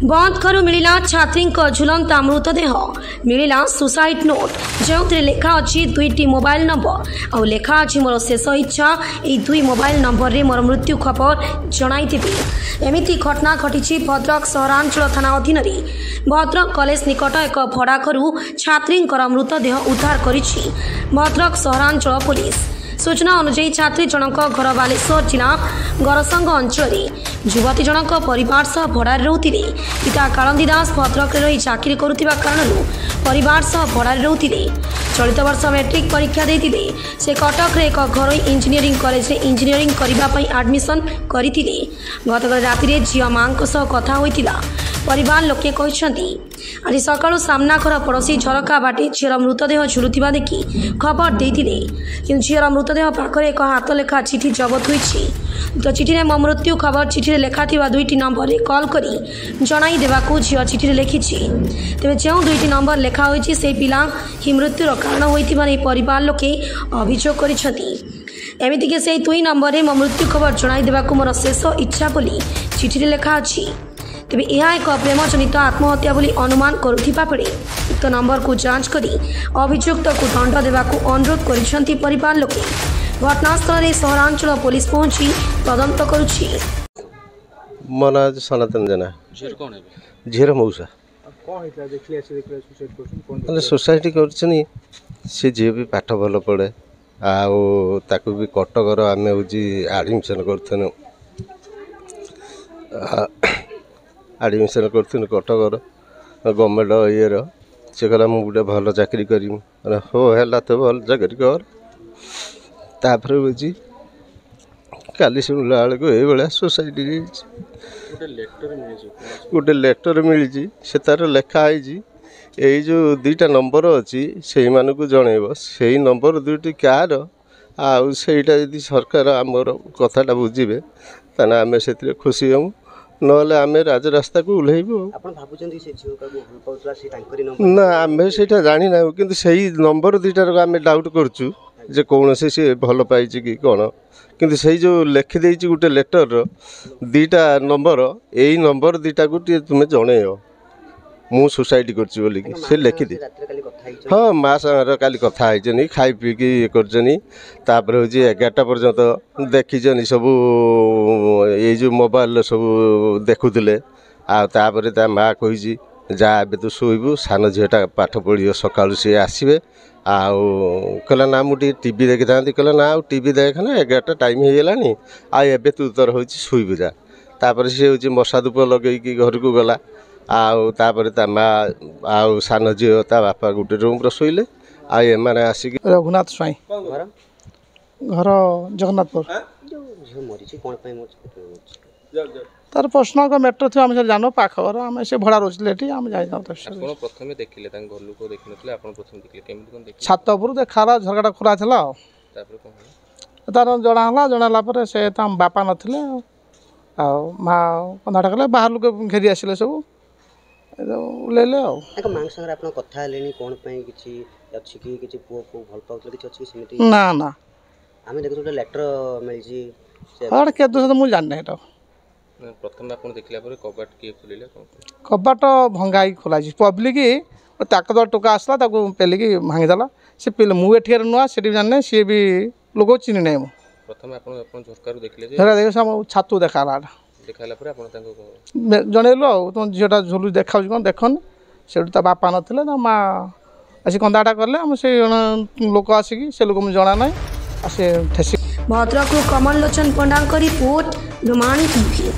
बंद घर मिला छात्री झुलंता मृतदेह मिला सुसाइड नोट जो लेखा अच्छी 2टी मोबाइल नंबर और लेखा अच्छी मोर शेष इच्छा यही 2 मोबाइल नंबर रे मोर मृत्यु खबर जणाइदेवी। एमिति घटना घटी भद्रक सहरांचल थाना अधीन भद्रक कॉलेज निकट एक भड़ा घर छात्री मृतदेह उद्धार करिछि भद्रक सहरांचल पुलिस। सूचना अनुसार छात्री जनक घर बालेश्वर जिला गरसंग अंचल युवती जनक परिवार सह भड़ा रोते पिता कालंदी दास भद्रक रही चाकरी करुवा कारण परिवार सह भड़ा रोते चलित वर्ष मैट्रिक परीक्षा देते से कटक एक घर इंजीनियरिंग कॉलेज में इंजीनियरिंग करने एडमिशन करते गतकाल राति झील माँ कथा होता परिवार लोके कहते आज सकाळु सामना घर पड़ोसी झरका बाटे झीर मृतदेह झुलुवा देखि खबर देते कि झीर मृतदेह पाखरे एक हाथ लेखा चिठी जबत होईछि। तो चिठी मो मृत्यु खबर चिठी लेखा 2टी नंबर रे कॉल करी जणाई देबाकू झील चिठी लिखिछि। तेबे जो 2टी नंबर लेखा होईछि से पिला ही मृत्युर कारण होइतिबा नै परिवार लोके अभियोग करिसथि। एमिति के से 2 नंबर रे मो मृत्यु खबर जणाई देबाकू मोर शेष इच्छा बोली चिठी लेखा अछि। तेबे यह एक प्रेम जनित आत्महत्या बोली अनुमान करुथिबा पड़े उक्त नंबर को जांच करी अभियुक्त को दंड देबाकू अनुरोध करिसथि परिवार लोके। घटनास्थल में सहरांचल पुलिस पहुंची तदंत करुछि। मन सनातन जेना झीर मौसा सोसाइटी कर जी भी पाठ भल पढ़े आकु भी कटकर आम हूँ आडमिशन कर आडमिशन कर कटकर गवर्नमेंट ये से कहला मुझे गोटे भल चाकरी करी हो है तो भल चाकरी कर तापर हूँ काली शुणला बेलू ये सोसाइटी गोटे लेटर मिली से तार लेखाई यही जो 2टा नंबर अच्छी से मानक जनइब से नंबर 2टी कार आईटा यदि सरकार आमर कथाटा बुझे ताना आम से खुशी हूँ ना आम राजरास्ता को ओह्लैबू ना आम से जानी ना कि सही नंबर 2टार आम डाउट करुँ जे कौन से भल पाई कि कौन किंतु से जो लिखिदे गोटे लेटर 2टा नंबर यही नंबर 2टा को तुम्हें जनइब मु सुसाइड कर से लिखिदे। हाँ माँ सागर काली कथा है खाई पीकी ये कर हूँ 11टा पर्यंत देखी सब ये जो मोबाइल सब देखुले आपर ता माँ कही जा ए तो शोबू सान झीटा पाठ पढ़ सका सी आसवे कहला ना मुझे टीवी देखी था कहला ना टीवी देखना 11टा टाइम हो गलानी आबे तू तोर हो शुबू जा तापर सी हूँ मशा धूप लगे घर को गला आपर ता माँ सान झील ता बापा गोटे रूम शोले आने आसिक रघुनाथ स्वाई घर जगन्नाथपुर तार पर्सनल का मैटर थी आम जान पाख घर आम से भड़ा रोचे आम छात उपर देखा झरकाटा खोला था तार जनाला से बापा नथिले माँ कंधाटा कले बाहर लोग घेरी आसिले सब उलेले ना ना आमे देखो लेटर मिलजी और के दोस्त मु जानने एटा प्रथम आपण देखला पर कबाट के खोलिले कबाट भंगाई खोला पब्लिक ताकत टोका आसला ताको पेली की भांगी देला से पेले मु एठियर नुआ सेठी जानने से भी लोग चिन्ह नै मु प्रथम आपण झरकार देखले जे झरका देखो हम छातु देखाला पर आपण ताको जणेलो तुम झीटा झुलु देखाउ कोन देखन सेठी ता बापा नथिले ना माँ आसी कंदाटा करले हम से लोक आसिकी से लोक मु जणा नै आसे ठेसी भद्रक कमल लोचन पंडा रिपोर्ट डुमाणी टीवी।